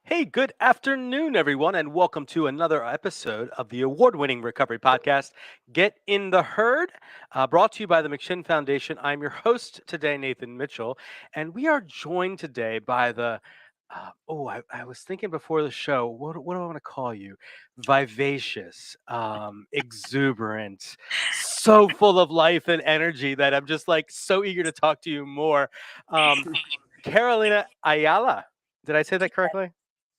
Hey, good afternoon, everyone, and welcome to another episode of the award winning recovery podcast, Get in the Herd, brought to you by the McShin Foundation. I'm your host today, Nathan Mitchell, and we are joined today by I was thinking before the show, what do I want to call you? Vivacious, exuberant, so full of life and energy that I'm just like so eager to talk to you more. Um, Carolina Ayala. Did I say that correctly?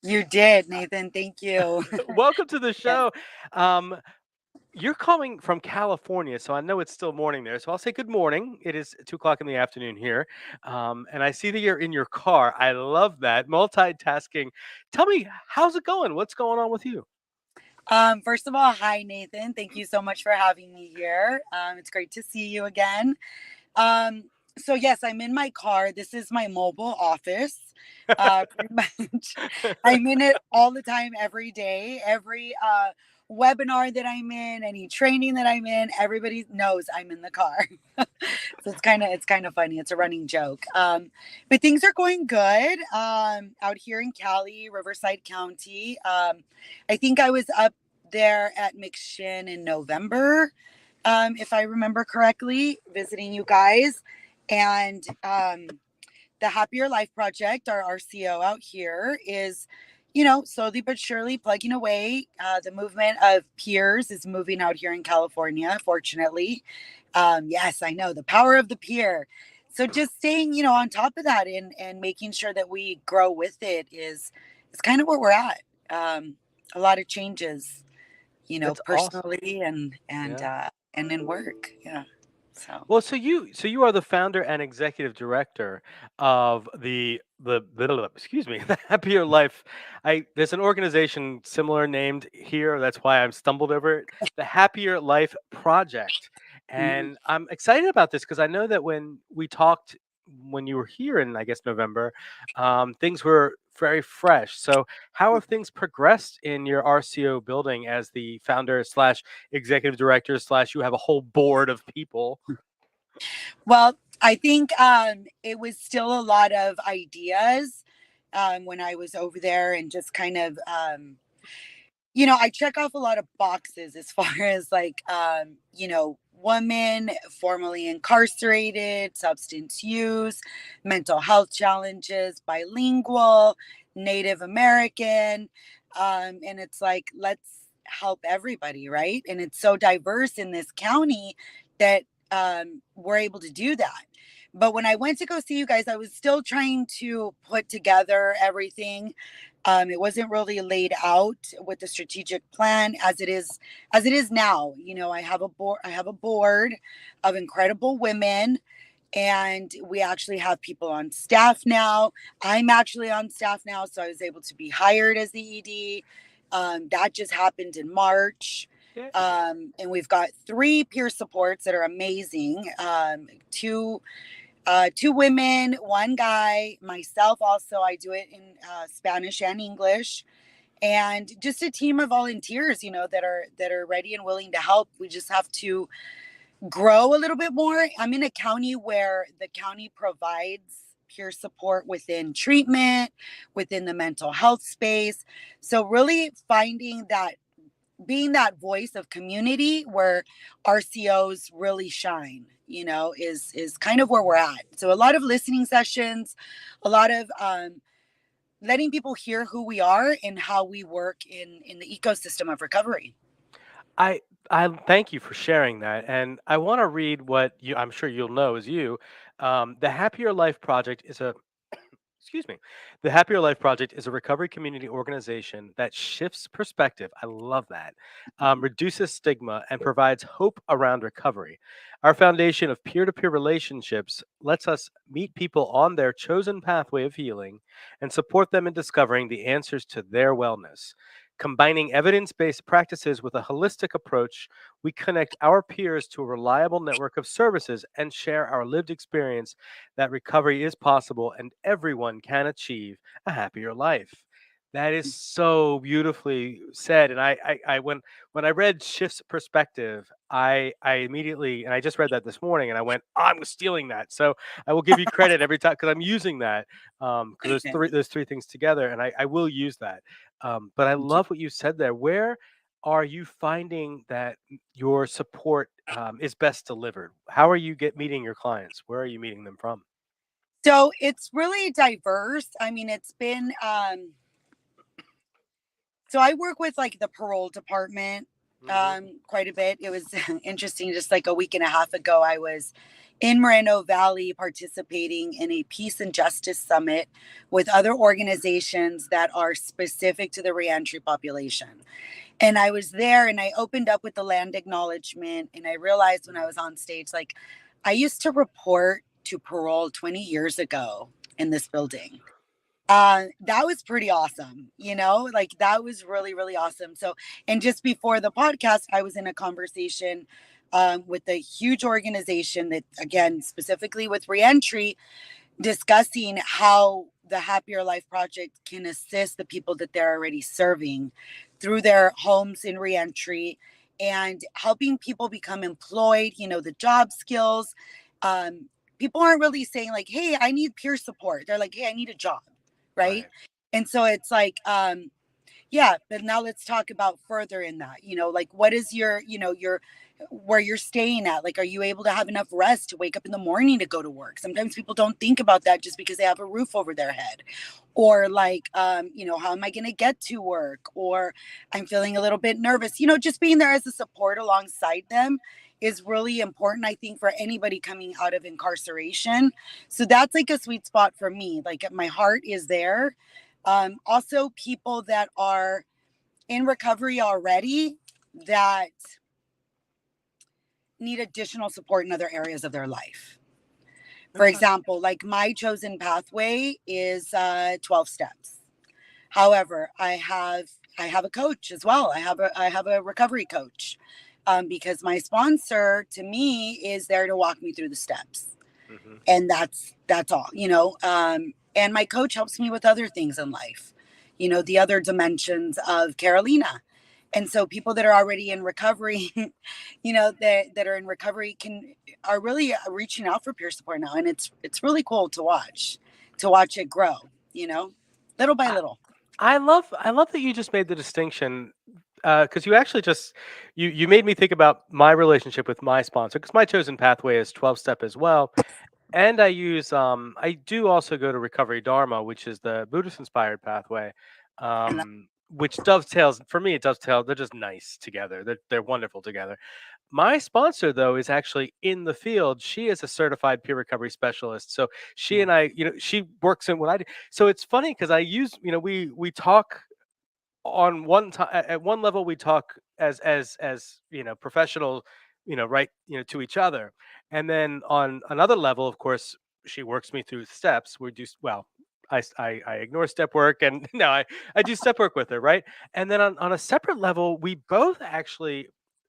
You did, Nathan. Thank you. Welcome to the Yes. show. Um, you're calling from California, so I know it's still morning there. So I'll say good morning. It is 2 o'clock in the afternoon here. And I see that you're in your car. I love that. Multitasking. Tell me, how's it going? What's going on with you? First of all, hi, Nathan. Thank you so much for having me here. It's great to see you again. Um, so, yes, I'm in my car. This is my mobile office. Pretty much, I'm in it all the time, every day, every webinar that I'm in, any training that I'm in. Everybody knows I'm in the car. So it's kind of funny. It's a running joke. But things are going good out here in Cali, Riverside County. I think I was up there at McShin in November, if I remember correctly, visiting you guys. And the Happier Life Project, our RCO out here, is, slowly but surely plugging away. The movement of peers is moving out here in California, fortunately. Yes, I know the power of the peer. So just staying, on top of that and making sure that we grow with it is kind of where we're at. A lot of changes, That's awesome. personally Yeah. and in work. Yeah. So. Well, so you are the founder and executive director of excuse me, the Happier Life. I There's an organization similar named here. That's why I'm stumbled over it. The Happier Life Project, Mhm. and I'm excited about this because I know that when we talked when you were here in, I guess, November, things were very fresh. So how have things progressed in your RCO building as the founder slash executive director slash you have a whole board of people? Well, I think it was still a lot of ideas when I was over there, and just kind of, I check off a lot of boxes as far as like, women formerly incarcerated, substance use, mental health challenges, bilingual, Native American. And it's like, let's help everybody, right? And it's so diverse in this county that we're able to do that. But when I went to go see you guys, I was still trying to put together everything. It wasn't really laid out with the strategic plan as it is now. I have a board. I have a board of incredible women, and we actually have people on staff now. I'm actually on staff now, so I was able to be hired as the ED. That just happened in March. Yeah. And we've got 3 peer supports that are amazing. Two women, 1 guy, myself. Also, I do it in Spanish and English, and just a team of volunteers, that are ready and willing to help. We just have to grow a little bit more. I'm in a county where the county provides peer support within treatment, within the mental health space. So really finding that, being that voice of community where RCOs really shine, is kind of where we're at. So a lot of listening sessions, a lot of letting people hear who we are and how we work in the ecosystem of recovery. I I thank you for sharing that, and I want to read what I'm sure you'll know as you. The Happier Life Project is a excuse me. The Happier Life Project is a recovery community organization that shifts perspective. I love that. Reduces stigma and provides hope around recovery. Our foundation of peer to peer relationships lets us meet people on their chosen pathway of healing and support them in discovering the answers to their wellness. Combining evidence based practices with a holistic approach, we connect our peers to a reliable network of services and share our lived experience that recovery is possible and everyone can achieve a happier life. That is so beautifully said. And when I read Shift's perspective, I immediately, and I just read that this morning, and I went, oh, I'm stealing that. So I will give you credit every time because I'm using that, because those three things together, and I will use that. But I Thank you. love what you said there. Where are you finding that your support is best delivered? How are you get meeting your clients? Where are you meeting them from? So it's really diverse. I mean, it's been so I work with like the parole department Hmm. quite a bit. It was interesting. Just like a week and a half ago, I was in Moreno Valley participating in a peace and justice summit with other organizations that are specific to the reentry population. And I was there and I opened up with the land acknowledgement. And I realized when I was on stage, like I used to report to parole 20 years ago in this building. That was pretty awesome, like that was really, really awesome. So, and just before the podcast, I was in a conversation with a huge organization that, again, specifically with reentry, discussing how the Happier Life Project can assist the people that they're already serving through their homes in reentry and helping people become employed, the job skills. Um, People aren't really saying, like, hey, I need peer support. They're like, hey, I need a job. Right. Right. And so it's like, yeah, but now let's talk about further in that, like what is your, your where you're staying at? Like, are you able to have enough rest to wake up in the morning to go to work? Sometimes people don't think about that just because they have a roof over their head. Or like, how am I going to get to work? Or I'm feeling a little bit nervous. Just being there as a support alongside them is really important, I think, for anybody coming out of incarceration. So that's like a sweet spot for me. Like my heart is there. Also, people that are in recovery already that need additional support in other areas of their life. For Okay. example, like my chosen pathway is 12 steps. However, I have a coach as well. I have a recovery coach, because my sponsor to me is there to walk me through the steps, Hmm. and that's all. And my coach helps me with other things in life, the other dimensions of Carolina. And so people that are already in recovery, that are in recovery are really reaching out for peer support now, and it's really cool to watch it grow, little by little. I love that you just made the distinction, because you actually just you made me think about my relationship with my sponsor, because my chosen pathway is 12 step as well. And I do also go to Recovery Dharma, which is the Buddhist inspired pathway, And which dovetails for me. It dovetails. They're just nice together. They're wonderful together. My sponsor, though, is actually in the field. She is a certified peer recovery specialist. So she yeah, and I, she works in what I do. So it's funny because I use, we talk on one time at one level. We talk as professional, right, to each other, and then on another level, of course, she works me through steps. We do well. I ignore step work, and no, I do step work with her, right? And then on a separate level, we both actually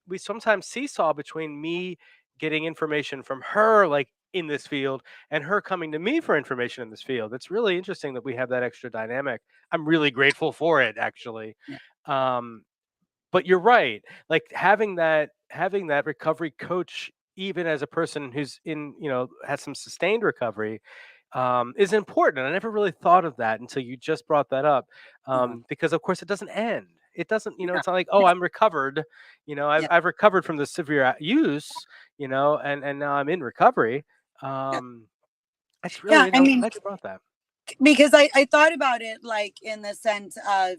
we sometimes seesaw between me getting information from her, like in this field, and her coming to me for information in this field. It's really interesting that we have that extra dynamic. I'm really grateful for it, actually. yeah, Um, but you're right. Like having that recovery coach, even as a person who's in, has some sustained recovery, is important. I never really thought of that until you just brought that up. yeah, Because of course it doesn't end. It doesn't, yeah, it's not like, oh, I'm recovered. yeah, I've recovered from the severe use, and now I'm in recovery. yeah. Um, that's Yeah, really, I I'm mean, glad you brought that. because I thought about it like in the sense of,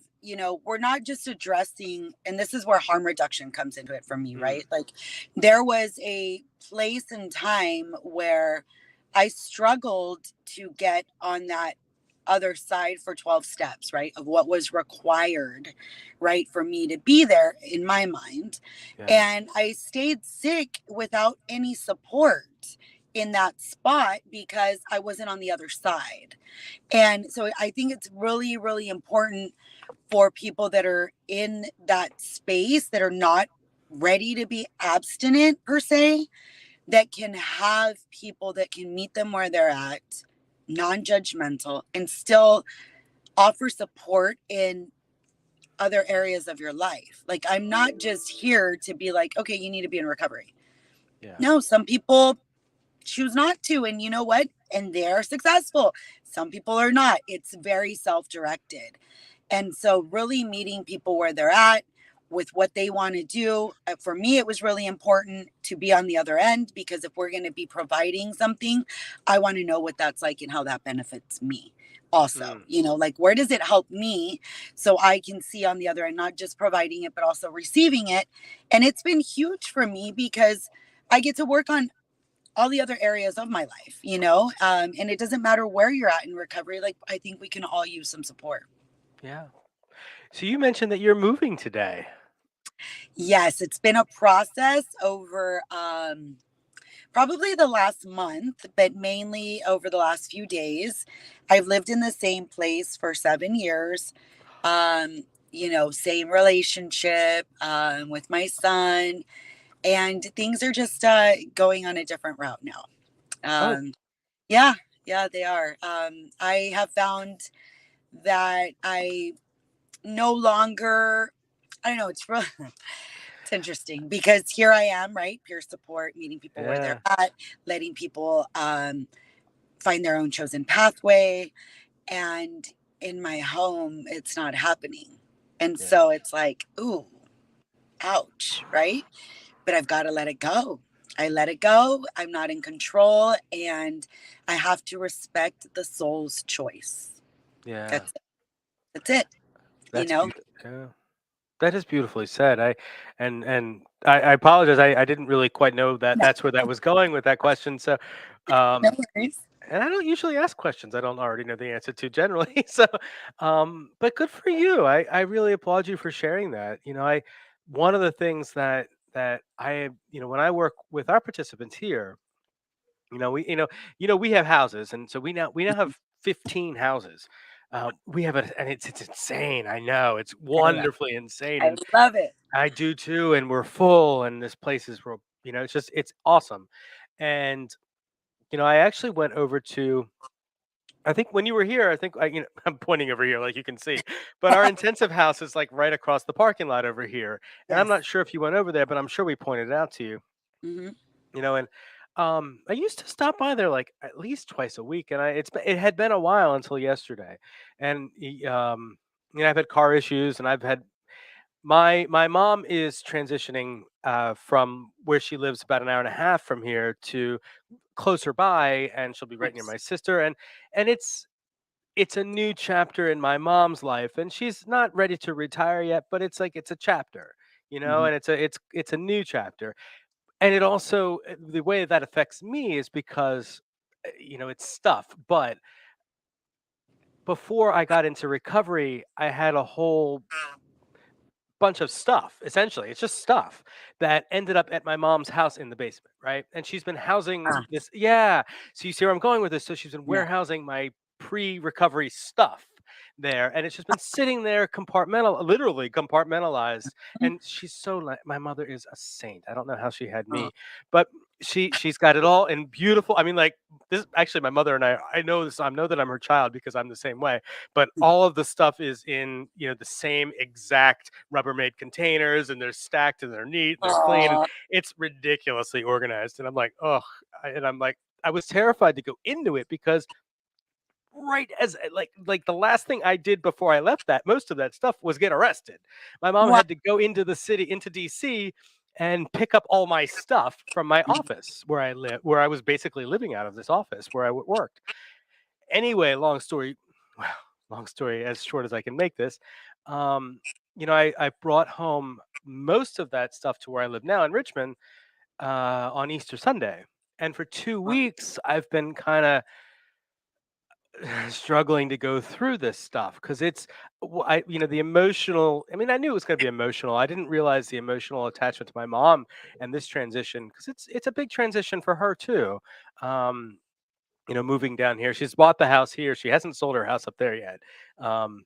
we're not just addressing, and this is where harm reduction comes into it for me, Mm, right? Like there was a place and time where I struggled to get on that other side for 12 steps, right? Of what was required, right? For me to be there in my mind. yeah. And I stayed sick without any support in that spot because I wasn't on the other side. And so I think it's really, really important for people that are in that space that are not ready to be abstinent per se, that can have people that can meet them where they're at, non judgmental, and still offer support in other areas of your life. Like, I'm not just here to be like, okay, you need to be in recovery. Yeah. No, some people choose not to. And you know what? And they're successful. Some people are not. It's very self directed. And so, really meeting people where they're at with what they want to do. For me, it was really important to be on the other end because if we're going to be providing something, I want to know what that's like and how that benefits me. Also, Mm, like where does it help me so I can see on the other end, not just providing it, but also receiving it. And it's been huge for me because I get to work on all the other areas of my life, and it doesn't matter where you're at in recovery. Like, I think we can all use some support. yeah. So you mentioned that you're moving today. Yes, it's been a process over probably the last month, but mainly over the last few days. I've lived in the same place for 7 years. Same relationship with my son, and things are just going on a different route now. Oh, Um, yeah, yeah, they are. I have found that I no longer, I don't know, it's really, it's interesting because here I am, right? Peer support, meeting people where they're yeah, at, letting people find their own chosen pathway. And in my home, it's not happening. And yeah. so it's like, ooh, ouch, right? But I've got to let it go. I let it go. I'm not in control. And I have to respect the soul's choice. Yeah. That's it. That's it. You That's know? beautiful. Yeah. That is beautifully said. I apologize. I didn't really quite know that No, that's where that was going with that question. So, no um, worries. and I don't usually ask questions I don't already know the answer to generally. So, but good for you. I really applaud you for sharing that. One of the things that when I work with our participants here, we have houses, and so we now have 15 houses. We have and it's insane. I know it's I love, wonderfully insane, I and love it. I do too. And we're full, and this place is real. It's awesome. And I actually went over to. I think when you were here, I think I'm pointing over here, like you can see, but our intensive house is like right across the parking lot over here, and I'm not Yes. sure if you went over there, but I'm sure we pointed it out to you. Hmm. And I used to stop by there like at least twice a week, and it had been a while until yesterday, and I've had car issues, and I've had my mom is transitioning from where she lives about an hour and a half from here to closer by, and she'll be right near Nice. my sister, and it's a new chapter in my mom's life, and she's not ready to retire yet, but it's like it's a chapter, Hmm. and it's a new chapter. And it also the way that affects me is because, it's stuff, but before I got into recovery, I had a whole bunch of stuff, essentially. It's just stuff that ended up at my mom's house in the basement, right? And she's been housing Ah, this. Yeah. So you see where I'm going with this. So she's been yeah. warehousing my pre-recovery stuff there, and it's just been sitting there literally compartmentalized. And she's my mother is a saint. I don't know how she had Oh, me, but she's got it all in beautiful. I mean, like, this actually, my mother and I know this. I know that I'm her child because I'm the same way, but all of the stuff is in the same exact Rubbermaid containers, and they're stacked, and they're neat, and they're clean, and oh, it's ridiculously organized. And I'm like, oh, and I'm like, I was terrified to go into it because right as like the last thing I did before I left that most of that stuff was get arrested. My mom wow. had to go into the city, into DC, and pick up all my stuff from my office where I live, where I was basically living out of this office where I worked. Anyway, well, long story as short as I can make this. Um, I brought home most of that stuff to where I live now in Richmond on Easter Sunday. And for 2 weeks, I've been kind of struggling to go through this stuff because the emotional. I mean, I knew it was going to be emotional. I didn't realize the emotional attachment to my mom and this transition because it's a big transition for her too. Um, moving down here. She's bought the house here. She hasn't sold her house up there yet. Um,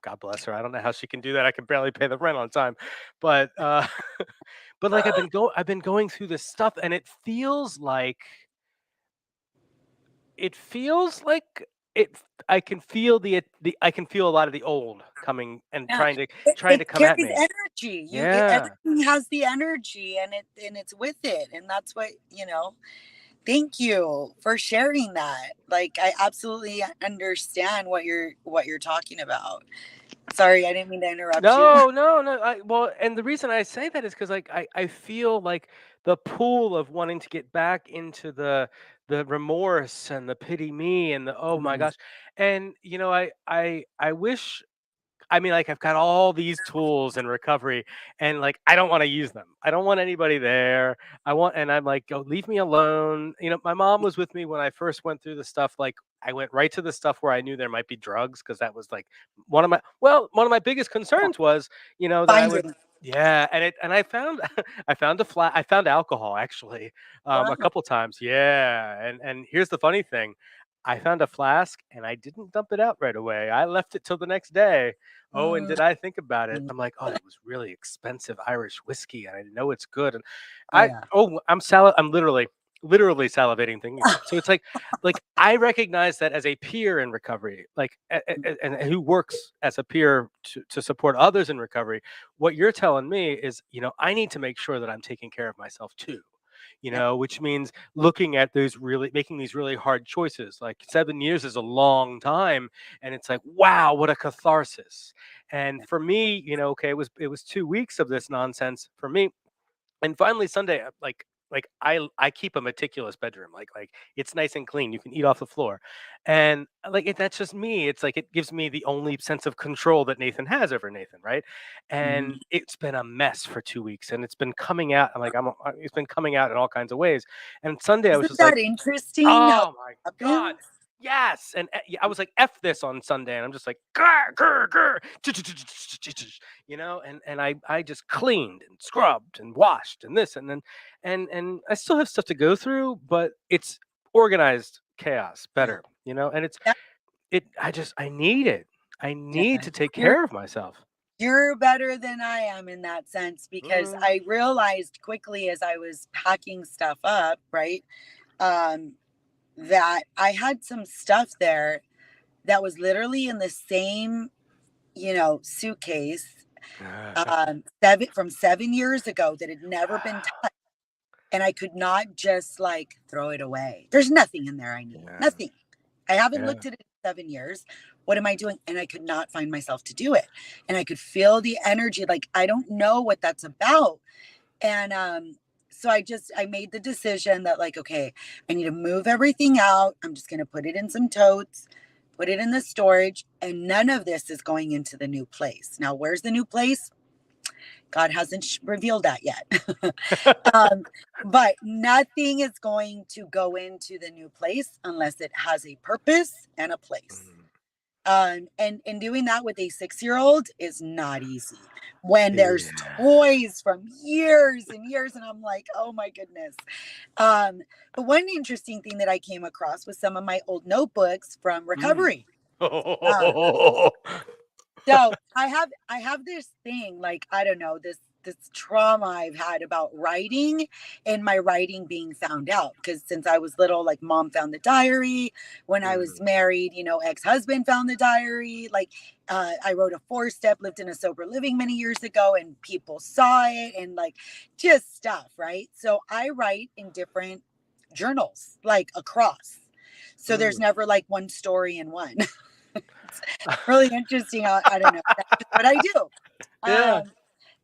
God bless her. I don't know how she can do that. I can barely pay the rent on time, but but like I've been going through this stuff, and it feels like it I can feel the I can feel a lot of the old coming and Yeah. trying It to come at carries me. energy. Yeah. Everything has the energy, and it's with it. And that's what, thank you for sharing that. Like, I absolutely understand what you're talking about. Sorry, I didn't mean to interrupt you. No, no, no. Well, and the reason I say that is because like I feel like the pool of wanting to get back into the remorse and the pity me and the oh my Mm, gosh. And I wish I mean, like, I've got all these tools in recovery, and like, I don't want to use them. I don't want anybody there. And I'm like, go, leave me alone. My mom was with me when I first went through the stuff. Like, I went right to the stuff where I knew there might be drugs because that was like one of my biggest yeah. concerns was, that I would. Finding. Yeah, and I found I found alcohol actually a Wow. couple times. Yeah, and here's the funny thing. I found a flask and I didn't dump it out right away. I left it till the next day. Oh, and Mm, did I think about it? mm. I'm like, "Oh, that was really expensive Irish whiskey, and I know it's good." And Oh yeah. I'm literally salivating thinking about it. So it's like I recognize that as a peer in recovery, like and who works as a peer to support others in recovery. What you're telling me is, I need to make sure that I'm taking care of myself too. Yep. Which means looking at those really making these really hard choices. Like 7 years is a long time, and it's like, wow, what a catharsis. And Yeah. for me, okay, it was 2 weeks of this nonsense for me, and finally Sunday, like I keep a meticulous bedroom, like it's nice and clean. You can eat off the floor, and that's just me. It's like it gives me the only sense of control that Nathan has over Nathan, right? Mhm. And it's been a mess for 2 weeks, and it's been coming out. It's been coming out in all kinds of ways. And Sunday, I was Isn't just like, that interesting how it oh my god. happens? Yes, and yeah, I was like, "F this" on Sunday, and I'm just like, "Grr, grr, grr," and I just cleaned and scrubbed and washed and this and then and I still have stuff to go through, but it's organized chaos Yeah. better, and Yeah. I need it. I need Yeah. to take You're care of myself. you're better than I am in that sense because Mm. I realized quickly as I was packing stuff up, right? Um, that I had some stuff there that was literally in the same, suitcase, 7 years ago that had never been touched, and I could not just like throw it away. There's nothing in there I need. Yeah, Nothing. I haven't yeah. looked at it in 7 years. What am I doing? And I could not find myself to do it. And I could feel the energy. Like, I don't know what that's about. And so I made the decision that, like, okay, I need to move everything out. I'm just gonna put it in some totes, put it in the storage, and none of this is going into the new place. Now, where's the new place? God hasn't revealed that yet. um, but nothing is going to go into the new place unless it has a purpose and a place. Mm. And doing that with a 6-year-old is not easy when there's Yeah. toys from years and years, and I'm like, oh my goodness. Um, but one interesting thing that I came across was some of my old notebooks from Mm. recovery. Um, so I have this thing, like, I don't know, this trauma I've had about writing and my writing being found out, because since I was little, like, mom found the diary. When I was Mm. married, ex-husband found the diary. Like, I wrote a 4-step, lived in a sober living many years ago, and people saw it, and like, just stuff, right? So I write in different journals, like, across. So there's Mm. never like one story in one. It's really interesting. I don't know. That's just what I do. Yeah.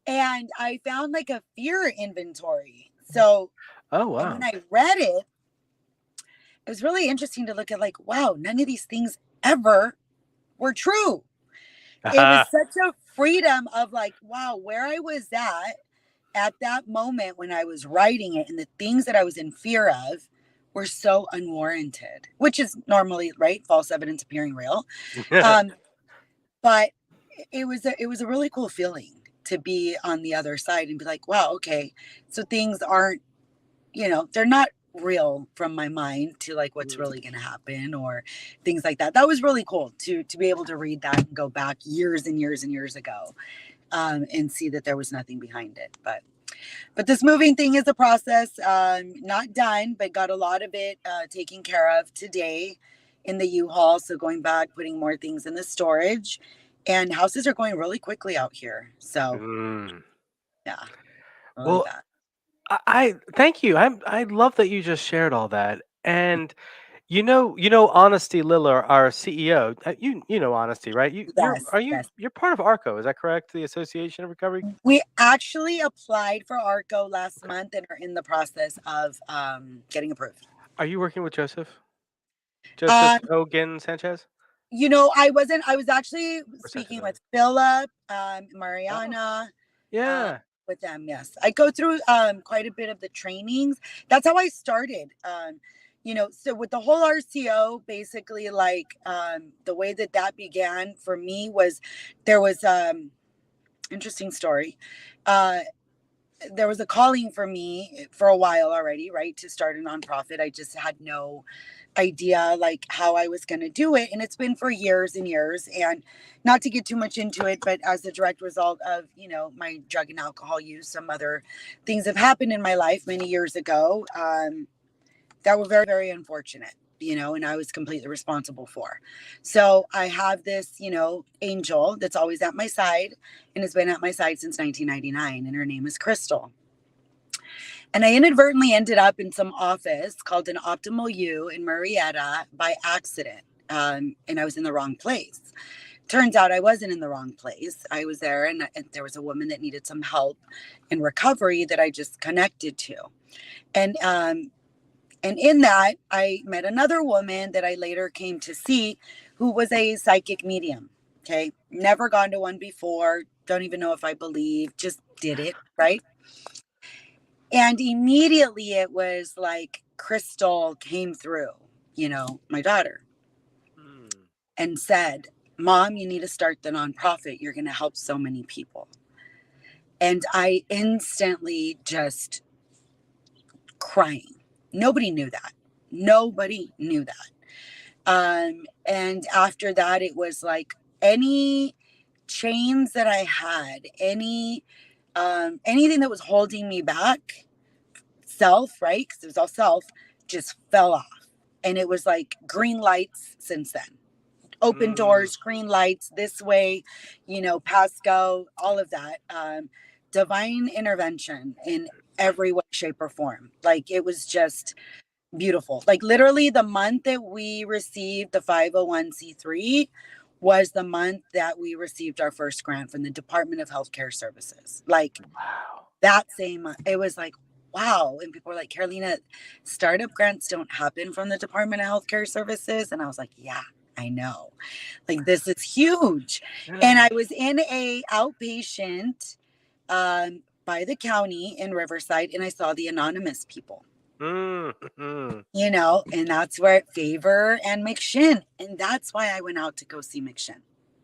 And I found like a fear inventory. So, Oh, and when wow. I read it, it was really interesting to look at, like, wow, none of these things ever were true. It was such a freedom of, like, wow, where I was at that moment when I was writing it, and the things that I was in fear of were so unwarranted, which is normally, right, false evidence appearing real. Um, but it was a really cool feeling to be on the other side and be like, wow, okay, so things aren't, they're not real from my mind to like what's Mm. really going to happen or things like that. That was really cool to be able to read that and go back years and years and years ago, and see that there was nothing behind it. But this moving thing is a process, not done, but got a lot of it taken care of today. in the U-Haul. So going back, putting more things in the storage, and houses are going really quickly out here. So Mm. yeah, really Well, fast. I thank you. I love that you just shared all that. And you know, Honesty Liller, our CEO. You know Honesty, right? Yes, yes. You're part of ARCO, is that correct? The Association of Recovery. We actually applied for ARCO last Okay. month and are in the process of getting approved. Are you working with Joseph? Um, Joseph Hogan Sanchez I wasn't. I was actually or Sanchez? speaking with Philip, Oh, Mariana, um, yeah. with them. Yes, I go through quite a bit of the trainings. That's how I started. So with the whole RCO, basically, like the way that that began for me was there was interesting story. Uh, there was a calling for me for a while already, right, to start a nonprofit. I just had no idea like how I was going to do it, and it's been for years and years. And not to get too much into it, but as a direct result of my drug and alcohol use, some other things have happened in my life many years ago that were very, very unfortunate, and I was completely responsible for. So I have this, angel that's always at my side and has been at my side since 1999, and her name is Crystal. And I inadvertently ended up in some office called an Optimal U in Marietta by accident. And I was in the wrong place. Turns out I wasn't in the wrong place. I was there, and there was a woman that needed some help in recovery that I just connected to. And and in that, I met another woman that I later came to see who was a psychic medium. Okay. Never gone to one before. Don't even know if I believe, just did it. Right. And immediately it was like Crystal came through, my daughter, Mm. and said, Mom, you need to start the nonprofit. You're going to help so many people. And I instantly just crying. Nobody knew that. Nobody knew that. And after that, it was like any chains that I had, anything that was holding me back, self, right? Because it was all self, just fell off. And it was like green lights since then. Open Mm. doors, green lights, this way, pass go, all of that. Divine intervention in every way, shape, or form. Like it was just beautiful. Like literally, the month that we received the 501c3 was the month that we received our first grant from the Department of Healthcare Services. Like Wow. that same month, it was like, wow. And people were like, Carolina, startup grants don't happen from the Department of Healthcare Services. And I was like, yeah, I know. Like this is huge. And Yeah. I was in a outpatient by the county in Riverside, and I saw the anonymous people, Mm. Mm. and that's where Favor and McShin. And that's why I went out to go see McShin,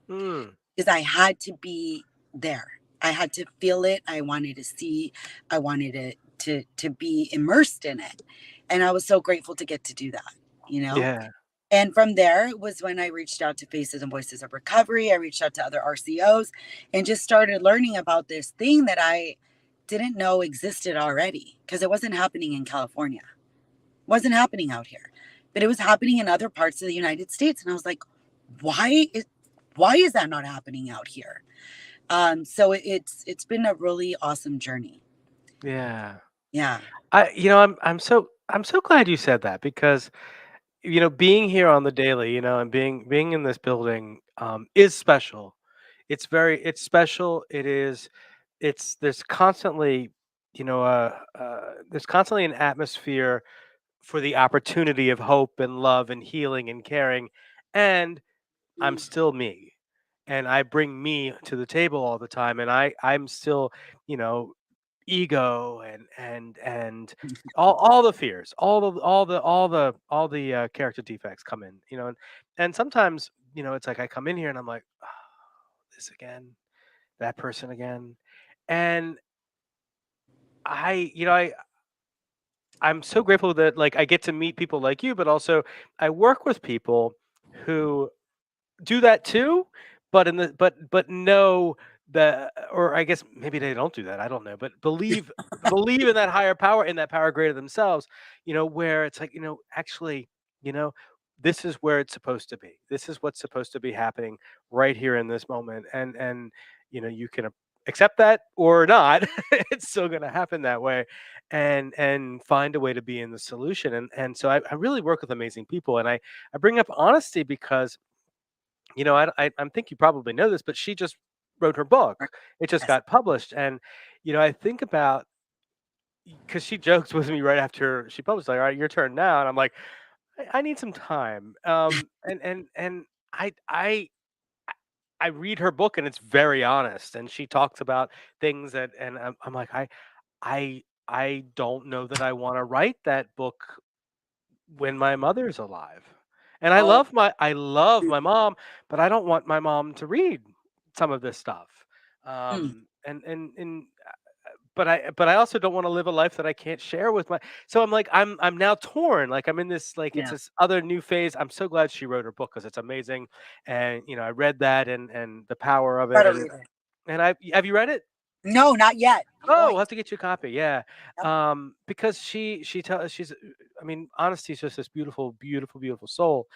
Mm. because I had to be there. I had to feel it. I wanted to see, I wanted it to be immersed in it. And I was so grateful to get to do that, you know? Yeah. And from there was when I reached out to Faces and Voices of Recovery. I reached out to other RCOs and just started learning about this thing that I didn't know existed already, because it wasn't happening in California. It wasn't happening out here. But it was happening in other parts of the United States. And I was like, why is why is that not happening out here? So it's been a really awesome journey. Yeah. Yeah. I'm so glad you said that because being here on the daily, and being in this building is special. It's special. There's constantly, there's constantly an atmosphere for the opportunity of hope and love and healing and caring, and I'm Mm. still me, and I bring me to the table all the time, and I'm still, you know, ego and all the fears, all the character defects come in, and sometimes it's like I come in here and I'm like, oh, this again, that person again, and I'm so grateful that like I get to meet people like you, but also I work with people who do that too, but in the but know the or I guess maybe they don't do that, I don't know, but believe in that higher power, in that power greater themselves, where it's like, actually, you know, this is where it's supposed to be. This is what's supposed to be happening right here in this moment. And you can accept that or not. It's still going to happen that way, and find a way to be in the solution. And so I really work with amazing people, and I bring up honesty because I think you probably know this, but she just wrote her book. It just Yes. got published, and I think about, because she jokes with me right after she published, like, "All right, your turn now," and I'm like, I need some time. And I I I read her book, and it's very honest, and she talks about things that, and I'm like, I don't know that I want to write that book when my mother's alive. And Oh, I love my mom, but I don't want my mom to read some of this stuff. mm, And but I also don't want to live a life that I can't share with my. So I'm like, I'm now torn. Like, I'm in this, like, it's yeah. this other new phase. I'm so glad she wrote her book because it's amazing, and I read that, and the power of it, Gotta and read it. I have you read it? No, not yet. I'm Oh, going we'll to. have to get you a copy. Yeah. Yep. Because she's, I mean, honesty is just this beautiful, beautiful, beautiful soul,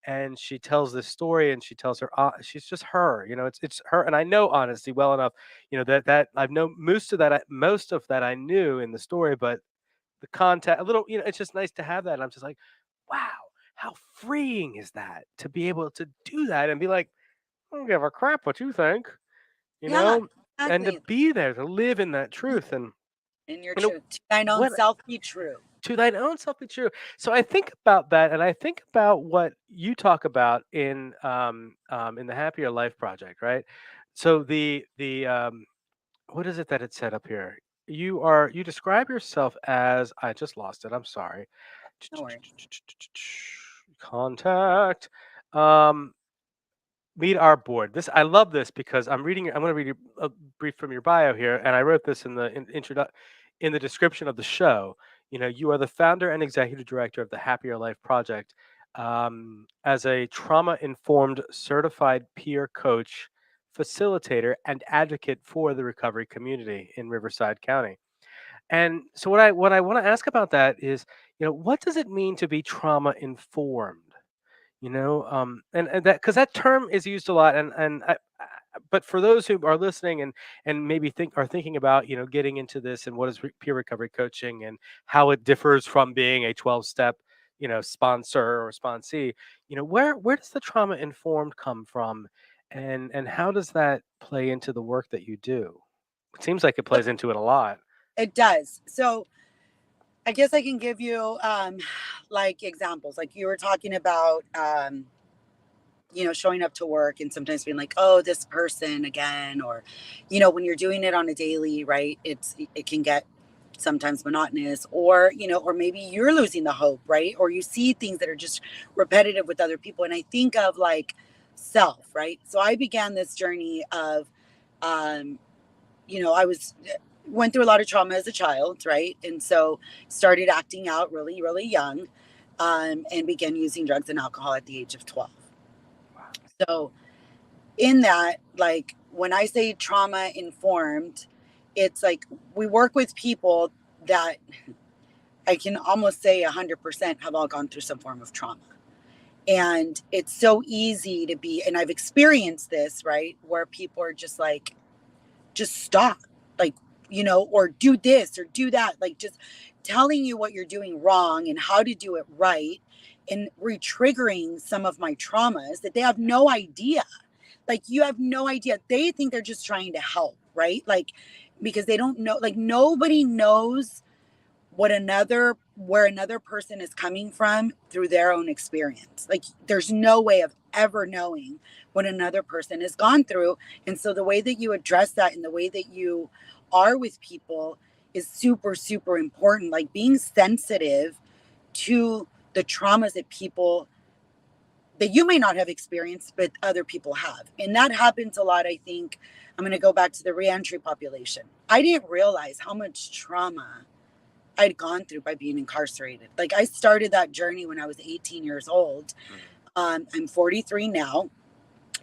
and she tells this story, and she tells her, she's just her. It's her, and I know honesty well enough. That I've known most of that I knew in the story, but the content a little. It's just nice to have that. And I'm just like, wow, how freeing is that to be able to do that and be like, I don't give a crap what you think, you Yeah, know, and to exactly. be there to live in that truth. And In your you know truth. To thine own what self be true. to thine own self be true. So I think about that, and I think about what you talk about in the Happier Life Project, right? So the what is it that it said up here? You describe yourself as, I just lost it. I'm sorry. No worries. Contact. Um, Meet our board. This, I love this because I'm going to read you a brief from your bio here, and I wrote this in the description of the show. You are the founder and executive director of the Happier Life Project, as a trauma-informed certified peer coach, facilitator, and advocate for the recovery community in Riverside County. And so what I want to ask about that is, what does it mean to be trauma informed? And that, because that term is used a lot, but for those who are listening, and maybe are thinking about, getting into this, and what is peer recovery coaching, and how it differs from being a 12-step, sponsor or sponsee, where does the trauma informed come from, and how does that play into the work that you do? It seems like it So plays into it a lot. it does. So I guess I can give you like examples. Like you were talking about showing up to work and sometimes being like, oh, this person again, or, when you're doing it on a daily, right? It can get sometimes monotonous, or, or maybe you're losing the hope, right? Or you see things that are just repetitive with other people. And I think of like self, right? So I began this journey of, um, I went through a lot of trauma as a child, right? And so started acting out really, really young, and began using drugs and alcohol at the age of 12. So in that, like when I say trauma informed, it's like we work with people that I can almost say 100% have all gone through some form of trauma. And it's so easy to be, and I've experienced this, right? Where people are just like, just stop, like, or do this or do that, like just telling you what you're doing wrong and how to do it right, and re-triggering some of my traumas that they have no idea. Like, you have no idea. They think they're just trying to help, right? Like, because they don't know, like, nobody knows where another person is coming from through their own experience. Like, there's no way of ever knowing what another person has gone through. And so the way that you address that and the way that you are with people is super, super important. Like, being sensitive to the traumas that you may not have experienced, but other people have. And that happens a lot, I think. I'm going to go back to the reentry population. I didn't realize how much trauma I'd gone through by being incarcerated. Like, I started that journey when I was 18 years old. I'm 43 now.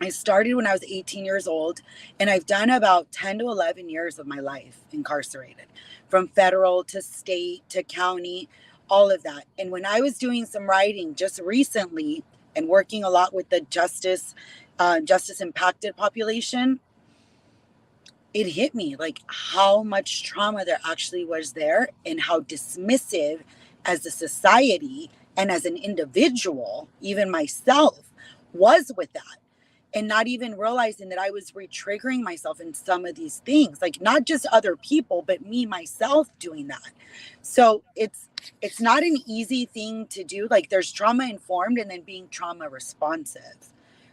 I started when I was 18 years old, and I've done about 10 to 11 years of my life incarcerated, from federal to state to county, all of that. And when I was doing some writing just recently, and working a lot with the justice impacted population, it hit me like how much trauma there actually was there, and how dismissive as a society and as an individual, even myself, was with that. And not even realizing that I was re-triggering myself in some of these things, like not just other people but me myself doing that. So it's not an easy thing to do. Like there's trauma informed and then being trauma responsive,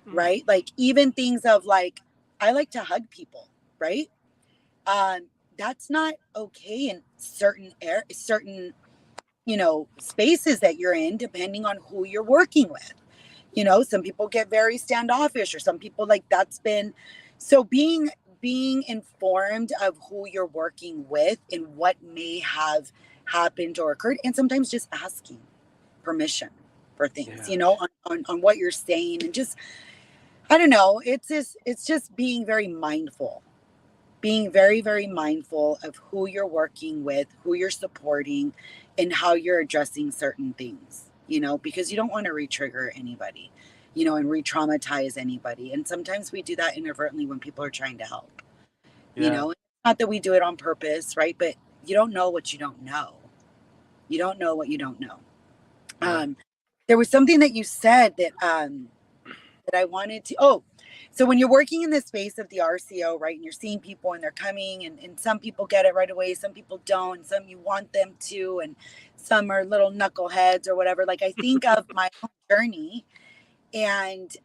Mm. right? Like even things of like, I like to hug people, right? um, that's not okay in certain spaces that you're in, depending on who you're working with. Some people get very standoffish, or some people like that's been. So being informed of who you're working with and what may have happened or occurred, and sometimes just asking permission for things, Yeah. on what you're saying, and just, I don't know, it's just being very mindful, being very, very mindful of who you're working with, who you're supporting, and how you're addressing certain things, because you don't want to re-trigger anybody, and re-traumatize anybody. And sometimes we do that inadvertently when people are trying to help, Yeah. not that we do it on purpose, right? But you don't know what you don't know. You don't know what you don't know. Right. Um, there was something that you said that I wanted to. Oh, so when you're working in the space of the RCO, right, and you're seeing people and they're coming, and some people get it right away, some people don't, and some you want them to, and some are little knuckleheads or whatever. Like I think of my own journey, and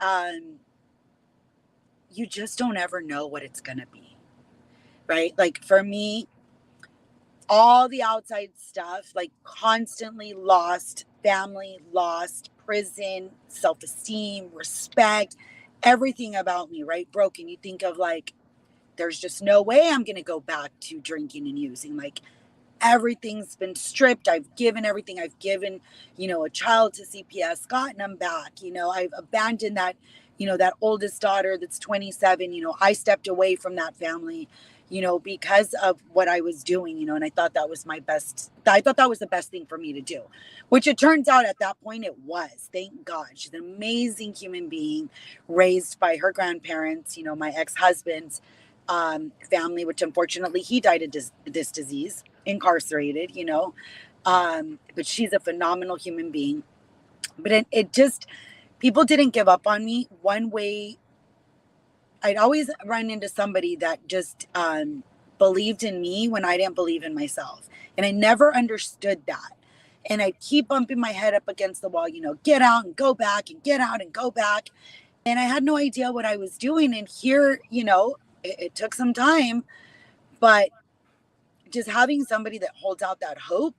you just don't ever know what it's going to be, right? Like for me, all the outside stuff, like constantly lost family, lost prison, self esteem, respect, everything about me, right? Broken. You think of like, there's just no way I'm going to go back to drinking and using. Like, everything's been stripped. I've given everything. I've given, a child to CPS, gotten them back. I've abandoned that, that oldest daughter that's 27. I stepped away from that family, because of what I was doing, and I thought that was the best thing for me to do, which it turns out at that point it was. Thank God. She's an amazing human being, raised by her grandparents, my ex-husband's family, which unfortunately he died of this disease, incarcerated, but she's a phenomenal human being. But it just, people didn't give up on me. One way, I'd always run into somebody that just believed in me when I didn't believe in myself. And I never understood that. And I'd keep bumping my head up against the wall, get out and go back, and get out and go back. And I had no idea what I was doing. And here, it took some time, but just having somebody that holds out that hope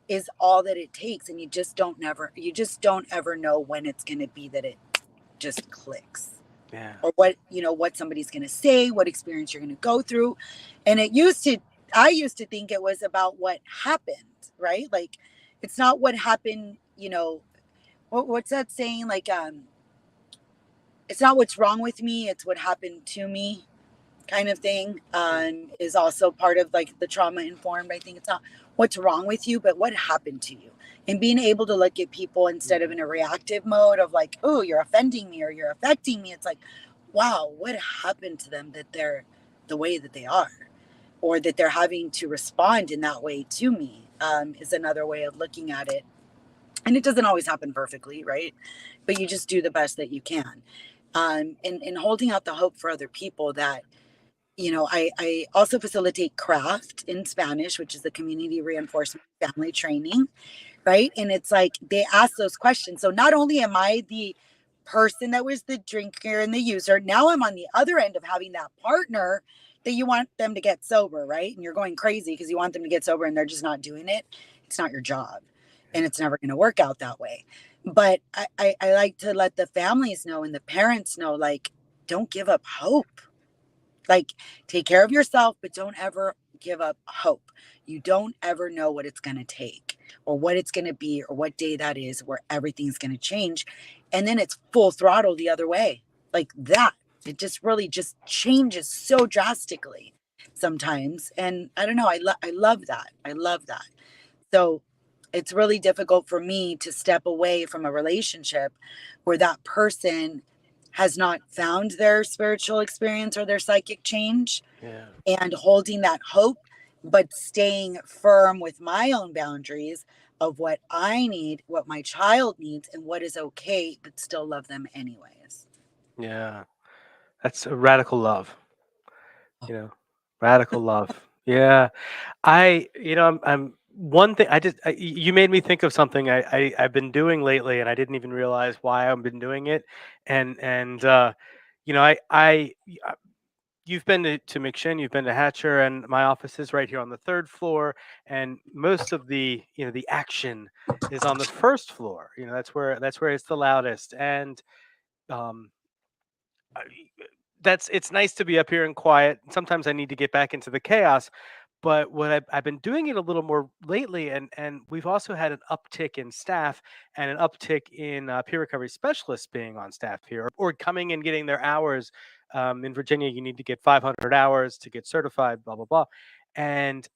is all that it takes. And you just don't ever know when it's going to be that it just clicks, Yeah. or what somebody's going to say, what experience you're going to go through. And I used to think it was about what happened, right? Like, it's not what happened, what's that saying? Like, it's not what's wrong with me, it's what happened to me, kind of thing, Mm. is also part of like the trauma informed. I think it's not what's wrong with you, but what happened to you. And being able to look at people instead of Mm. in a reactive mode of like, oh, you're offending me or you're affecting me. It's like, wow, what happened to them that they're the way that they are, or that they're having to respond in that way to me, is another way of looking at it. And it doesn't always happen perfectly, right? But you just do the best that you can. And holding out the hope for other people that, I also facilitate craft in Spanish, which is the community reinforcement family training, right? And it's like they ask those questions. So not only am I the person that was the drinker and the user, now I'm on the other end of having that partner that you want them to get sober, right? And you're going crazy because you want them to get sober and they're just not doing it. It's not your job, and it's never going to work out that way. But I like to let the families know and the parents know, like, don't give up hope. Like, take care of yourself, but don't ever give up hope. You don't ever know what it's going to take, or what it's going to be, or what day that is where everything's going to change. And then it's full throttle the other way. Like that. It just really just changes so drastically sometimes. And I don't know. I love that. I love that. So It's really difficult for me to step away from a relationship where that person has not found their spiritual experience or their psychic change, Yeah. and holding that hope, but staying firm with my own boundaries of what I need, what my child needs, and what is okay, but still love them anyways. Yeah. That's a radical love, you know. Radical love. Yeah. I'm one thing you made me think of something I've been doing lately, and I didn't even realize why I've been doing it. And you know, you've been to McShin, you've been to Hatcher, and my office is right here on the third floor. And most of the the action is on the first floor. That's where it's the loudest. And um, I- it's nice to be up here and quiet. Sometimes I need to get back into the chaos, but what I've been doing it a little more lately, and we've also had an uptick in staff and an uptick in peer recovery specialists being on staff here, or coming and getting their hours. In Virginia, you need to get 500 hours to get certified, blah blah blah. And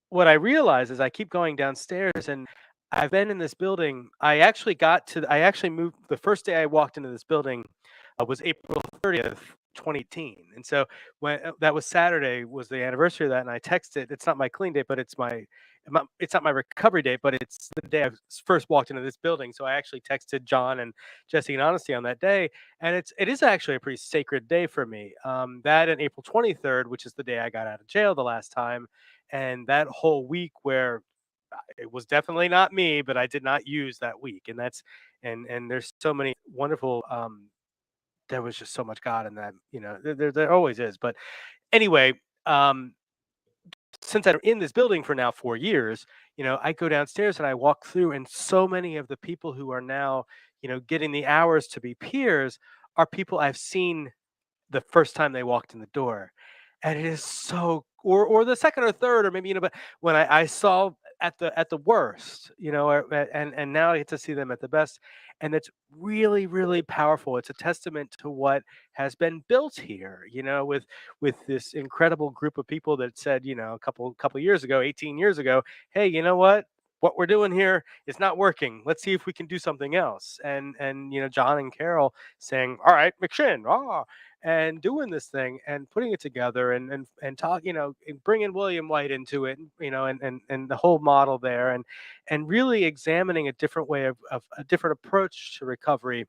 what I realize is I keep going downstairs, and I've been in this building. I actually moved the first day I walked into this building was April 30th, 2018. And so when that was Saturday was the anniversary of that, and I texted. It's not my clean date, but it's not my recovery date, but it's the day I first walked into this building. So I actually texted John and Jesse and Honesty on that day, and it is actually a pretty sacred day for me. That and April 23rd, which is the day I got out of jail the last time, and that whole week where it was definitely not me, but I did not use that week. And and there's so many wonderful there was just so much God in that, there always is. But anyway, um, since I'm in this building for now 4 years, I go downstairs and I walk through, and so many of the people who are now, getting the hours to be peers are people I've seen the first time they walked in the door. And it is so, or the second or third, or maybe, but when I saw at the worst, and now I get to see them at the best. And it's really, really powerful. It's a testament to what has been built here, with this incredible group of people that said, a couple years ago, 18 years ago, hey, you know what we're doing here is not working. Let's see if we can do something else. And John and Carol saying, all right, McShin, and doing this thing and putting it together, and talk, and bringing William White into it, and the whole model there, and really examining a different way of a different approach to recovery,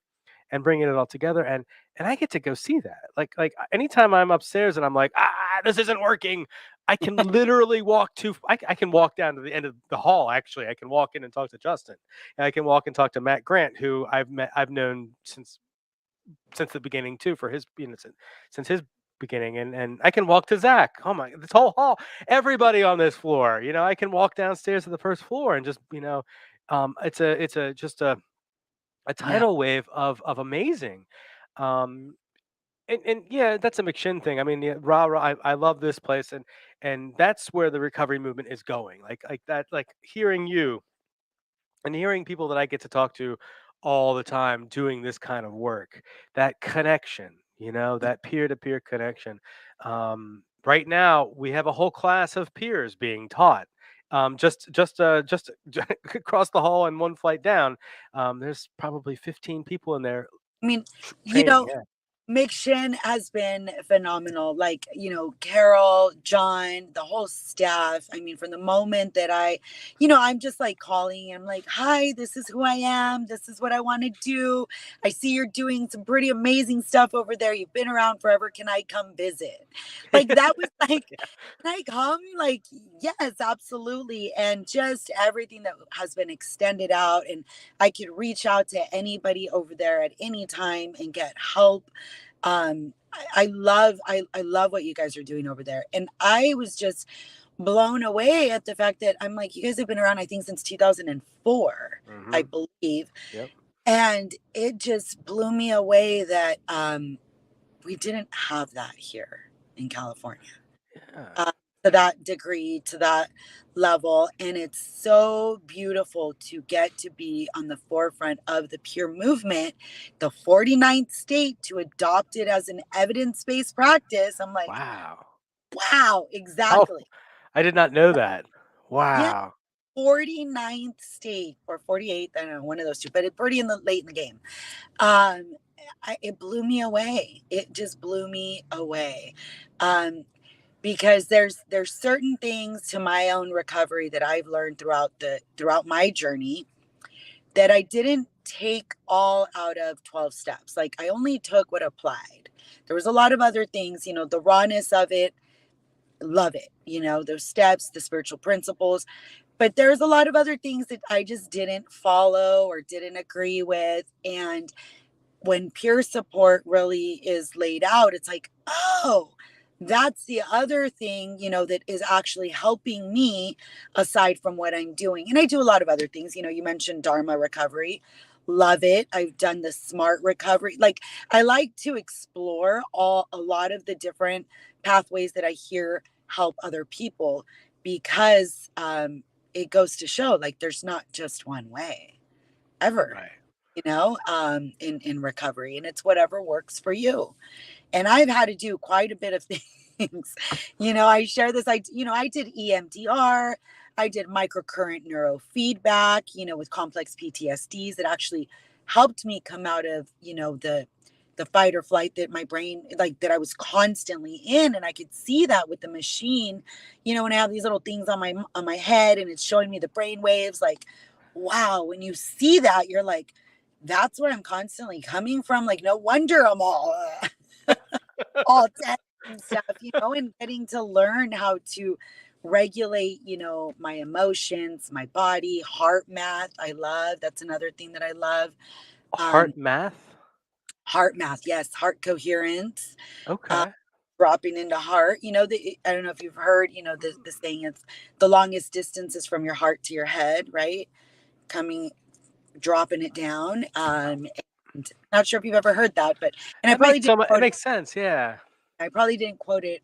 and bringing it all together. And I get to go see that, like anytime I'm upstairs and I'm like, this isn't working. I can literally I can walk down to the end of the hall. Actually, I can walk in and talk to Justin, and I can walk and talk to Matt Grant, who I've known since the beginning too, for his, since his beginning. And I can walk to Zach. Oh my, this whole hall, everybody on this floor. I can walk downstairs to the first floor and just, it's a just a Yeah. tidal wave of amazing. Um, and yeah, that's a McShin thing. I mean, yeah, rah rah. I love this place, and that's where the recovery movement is going. Like that. Like hearing you and hearing people that I get to talk to all the time doing this kind of work, that connection, that peer to peer connection. Right now, we have a whole class of peers being taught. Just across the hall and one flight down, there's probably 15 people in there I mean, you training. know, Yeah, McShin has been phenomenal. Like, Carol, John, the whole staff. I mean, from the moment that I'm just like calling, I'm like, hi, this is who I am. This is what I want to do. I see you're doing some pretty amazing stuff over there. You've been around forever. Can I come visit? Like, that was like, can I come? Like, yes, absolutely. And just everything that has been extended out. And I could reach out to anybody over there at any time and get help. I love what you guys are doing over there. And I was just blown away at the fact that I'm like, you guys have been around, I think, since 2004, I hmm believe. yep, And it just blew me away that we didn't have that here in California, yeah, uh, to that degree, to that level. And it's so beautiful to get to be on the forefront of the peer movement, the 49th state to adopt it as an evidence based practice. I'm like, wow. wow, Oh, exactly. I did not know that. Yeah. Wow. 49th state or 48th, I don't know, one of those two, but it's pretty late in the game. Um, it blew me away. It just blew me away. Um, because there's certain things to my own recovery that I've learned throughout my journey that I didn't take all out of 12 steps. Like I only took what applied. There was a lot of other things, the rawness of it, love it, those steps, the spiritual principles, but there's a lot of other things that I just didn't follow or didn't agree with. And when peer support really is laid out, it's like, oh, that's the other thing, that is actually helping me aside from what I'm doing. And I do a lot of other things. You mentioned Dharma recovery. Love it. I've done the smart recovery. Like I like to explore a lot of the different pathways that I hear help other people because it goes to show like there's not just one way ever, Right. in recovery, and it's whatever works for you. And I've had to do quite a bit of things. I share this. I did EMDR. I did microcurrent neurofeedback, with complex PTSDs that actually helped me come out of, the fight or flight that my brain, like that I was constantly in. And I could see that with the machine, when I have these little things on my head and it's showing me the brain waves, like, wow, when you see that, you're like, that's where I'm constantly coming from. Like, no wonder I'm all tense and stuff, and getting to learn how to regulate, my emotions, my body, heart math. I love, that's another thing that I love. Um, Heart math? Heart math, yes, heart coherence, uh, Okay. dropping into heart. I don't know if you've heard, the saying it's the longest distance is from your heart to your head, right? Coming, dropping it down. And not sure if you've ever heard that, but and I That probably makes didn't it quote it. makes sense, yeah. I probably didn't quote it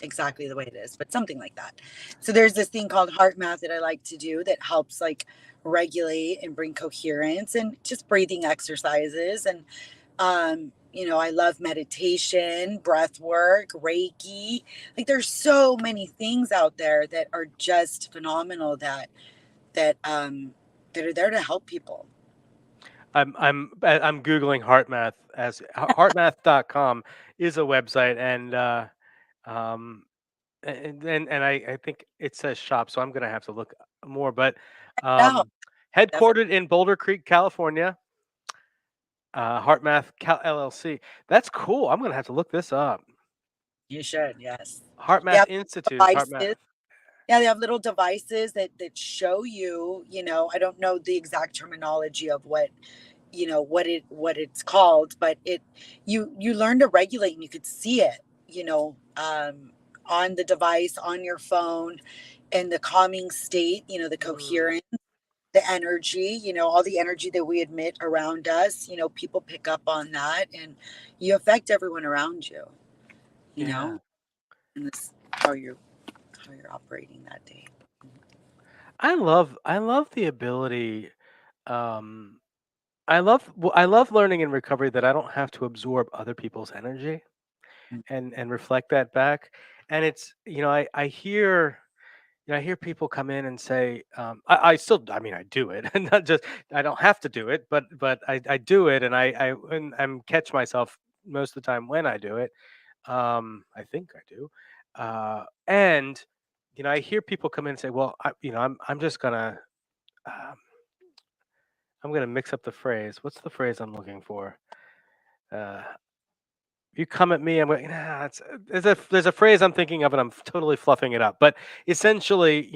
exactly the way it is, but something like that. So there's this thing called heart math that I like to do that helps like regulate and bring coherence and just breathing exercises. And I love meditation, breath work, Reiki. Like there's so many things out there that are just phenomenal that are there to help people. I'm Googling heart math as heartmath.com is a website, and, um, and I think it says shop, so I'm gonna have to look more, but, No, um, definitely. headquartered in Boulder Creek, California, HeartMath Cal LLC. That's cool, I'm gonna have to look this up. You should, yes. They HeartMath have Institute, HeartMath. devices. Yeah, they have little devices that show you, I don't know the exact terminology of what it's called, but you learn to regulate and you could see it, on the device, on your phone, and the calming state, the Mm, coherence, the energy, all the energy that we emit around us, people pick up on that and you affect everyone around you, you yeah. know, and that's how you're operating that day. I love the ability, um I love learning in recovery that I don't have to absorb other people's energy and reflect that back. And it's, I hear people come in and say, I still, I mean, I do it, and not just, I don't have to do it, but I do it, and I'm catch myself most of the time when I do it. I think I do, and I hear people come in and say, well, I'm just gonna, um, I'm gonna mix up the phrase. What's the phrase I'm looking for? Uh, If you come at me, I'm like, nah, there's a phrase I'm thinking of, and I'm totally fluffing it up. But essentially,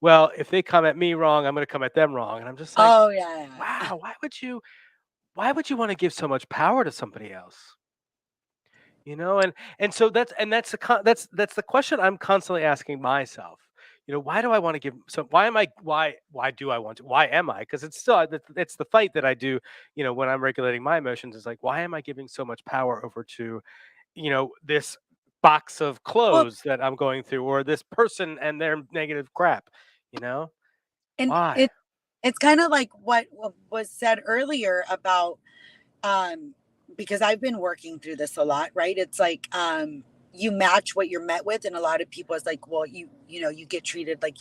well, if they come at me wrong, I'm going to come at them wrong, and I'm just like, Oh yeah, yeah. wow, why would you want to give so much power to somebody else? And so that's the question I'm constantly asking myself. Why do I want to give? So why do I want to? Why am I? Because it's the fight that I do. When I'm regulating my emotions, is like, why am I giving so much power over to this box of Well, clothes that I'm going through, or this person and their negative crap, you know? and Why? it's kind of like what was said earlier about um because I've been working through this a lot, right? It's like you match what you're met with, and a lot of people is like, well, you get treated like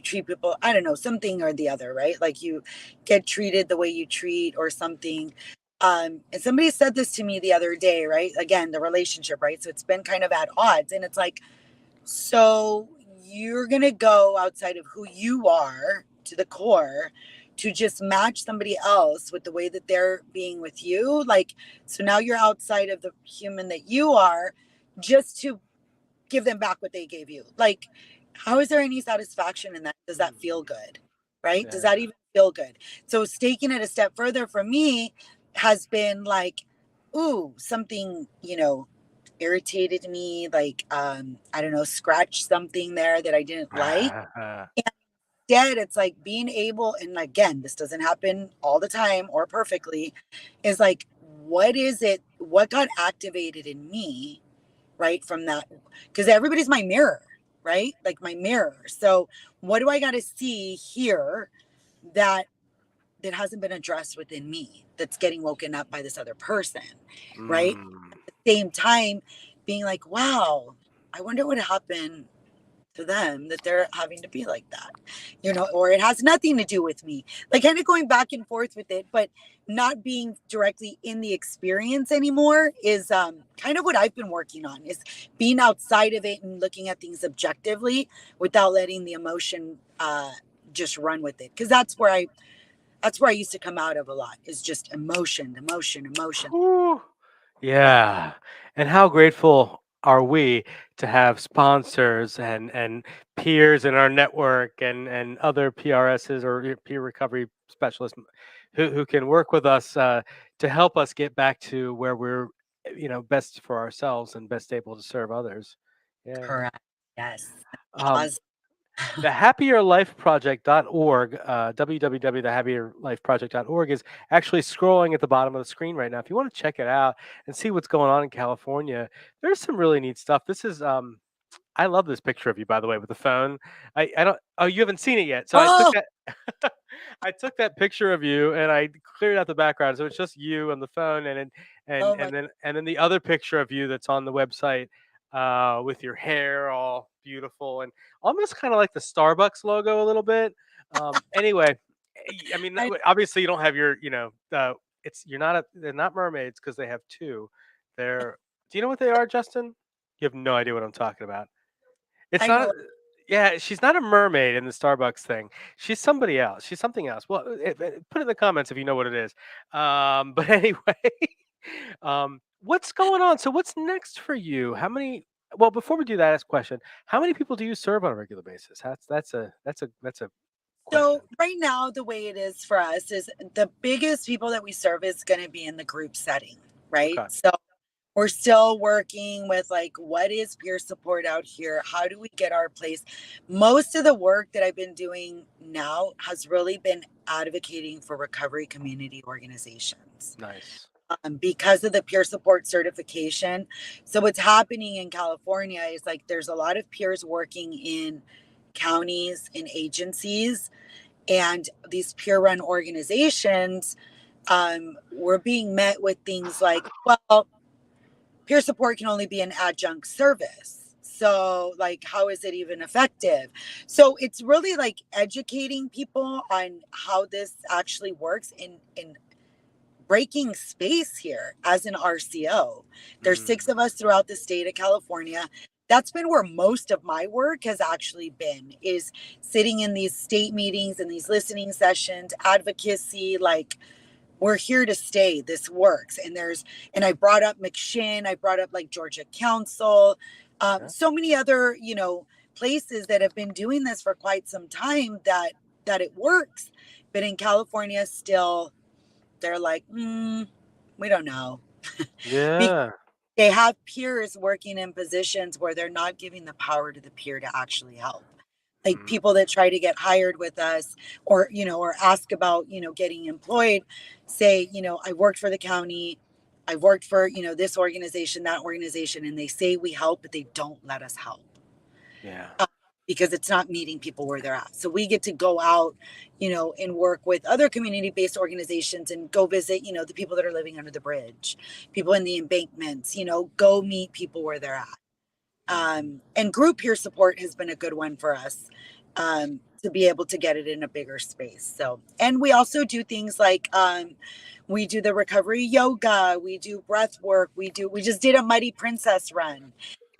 you treat people, I don't know, something or the other, right? Like you get treated the way you treat or something. And somebody said this to me the other day, right? Again, the relationship, right? So it's been kind of at odds. And it's like, so you're going to go outside of who you are to the core to just match somebody else with the way that they're being with you. Like, so now you're outside of the human that you are just to give them back what they gave you. Like, how is there any satisfaction in that? Does that feel Mm. good? Right? Does Yeah. that even feel good? So, taking it a step further for me has been like, ooh, something, irritated me, like, I don't know, scratched something there that I didn't like. Instead, it's like being able, and again, this doesn't happen all the time or perfectly, is like, what is it? What got activated in me, right? From that, because everybody's my mirror, right? Like my mirror. So, what do I got to see here that hasn't been addressed within me that's getting woken up by this other person, right? Mm. At the same time, being like, wow, I wonder what happened to them that they're having to be like that, or it has nothing to do with me. Like kind of going back and forth with it, but not being directly in the experience anymore is kind of what I've been working on, is being outside of it and looking at things objectively without letting the emotion just run with it. Because that's where I used to come out of a lot, is just emotion, emotion, emotion. Whew. Yeah. And how grateful are we to have sponsors and peers in our network and other PRSs or peer recovery specialists who can work with us to help us get back to where we're best for ourselves and best able to serve others. Yeah. Correct. Yes. Um, Pause. thehappierlifeproject.org, www.thehappierlifeproject.org is actually scrolling at the bottom of the screen right now. If you want to check it out and see what's going on in California, there's some really neat stuff. This is I love this picture of you, by the way, with the phone. I don't. Oh, you haven't seen it yet. So I took Oh, that. I took that picture of you and I cleared out the background, so it's just you on the phone, oh my. and then the other picture of you that's on the website with your hair all beautiful and almost kind of like the Starbucks logo a little bit. Anyway, I mean, I, obviously you don't have your, it's you're not they're not mermaids because they have two. They're Do you know what they are, Justin? You have no idea what I'm talking about. It's I not. know. Yeah, she's not a mermaid in the Starbucks thing. She's somebody else. She's something else. Well, put it in the comments if you know what it is. But anyway, what's going on? So what's next for you? How many? Well, before we do that, ask a question. How many people do you serve on a regular basis? That's a So question. right now, the way it is for us is the biggest people that we serve is going to be in the group setting, right? Okay. So we're still working with like, what is peer support out here? How do we get our place? Most of the work that I've been doing now has really been advocating for recovery community organizations, Nice. because of the peer support certification. So what's happening in California is like there's a lot of peers working in counties and agencies, and these peer run organizations were being met with things like, well, peer support can only be an adjunct service. So, like, how is it even effective? So, it's really like educating people on how this actually works in breaking space here as an RCO. There's six Mm, of us throughout the state of California. That's been where most of my work has actually been, is sitting in these state meetings and these listening sessions, advocacy, like we're here to stay. This works. And I brought up McShin, I brought up like Georgia Council, yeah. so many other, places that have been doing this for quite some time, that it works. But in California, still, they're like, we don't know. Because Yeah. they have peers working in positions where they're not giving the power to the peer to actually help. Like Mm, people that try to get hired with us, or ask about, getting employed, say, I worked for the county, I worked for, this organization, that organization, and they say we help, but they don't let us help, yeah. uh, because it's not meeting people where they're at. So we get to go out, and work with other community-based organizations and go visit, the people that are living under the bridge, people in the embankments, go meet people where they're at. Hmm. And group peer support has been a good one for us. to be able to get it in a bigger space. So, and we also do things like we do the recovery yoga, we do breath work, we just did a Muddy Princess run.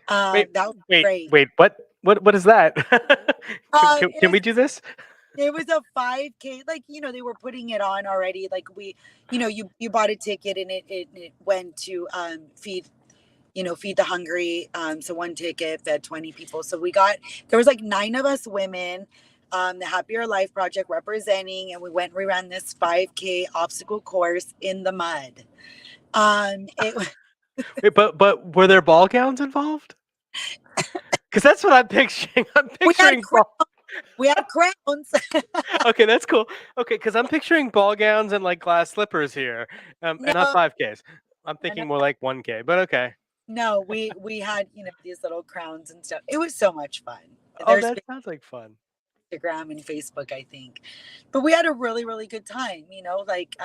Wait, That was wait, great. wait. What is that? It Can was we do this? it was a 5K, like, they were putting it on already. Like you bought a ticket and it went to feed the hungry. So one ticket fed 20 people. So there was like 9 of us women, the Happier Life Project representing, and we ran this 5K obstacle course in the mud. It Wait, but were there ball gowns involved? Because that's what I'm picturing. I'm we had picturing ball. we had crowns. Okay, that's cool. Okay, because I'm picturing ball gowns and like glass slippers here, No, and not 5Ks. I'm no, no, thinking more like 1K, but okay. no. We had these little crowns and stuff. It was so much fun. Oh, There's that sounds like fun. Instagram and Facebook, I think. But we had a really, really good time, like